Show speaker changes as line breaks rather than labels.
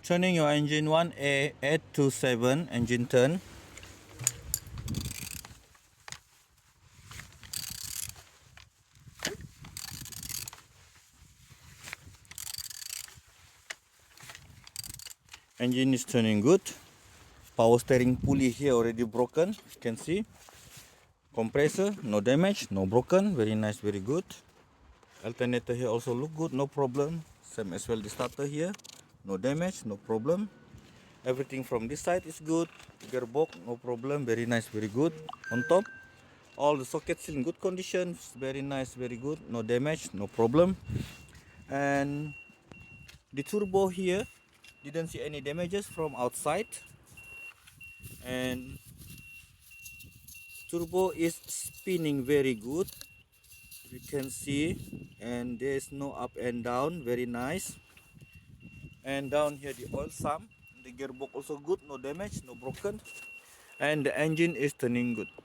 Turning your engine 1A 827 engine turn. Engine is turning good. Power steering pulley here already broken, you can see. Compressor, no damage, no broken, very nice, very good. Alternator here also look good, no problem. Same as well the starter here, no damage, no problem. Everything from this side is good. Gearbox, no problem, very nice, very good. On top, all the sockets in good condition, very nice, very good, no damage, no problem. And the turbo here, didn't see any damages from outside. And turbo is spinning very good, you can see, and there's no up and down, very nice. And down here the oil sump, the gearbox also good, no damage, no broken, and the engine is turning good.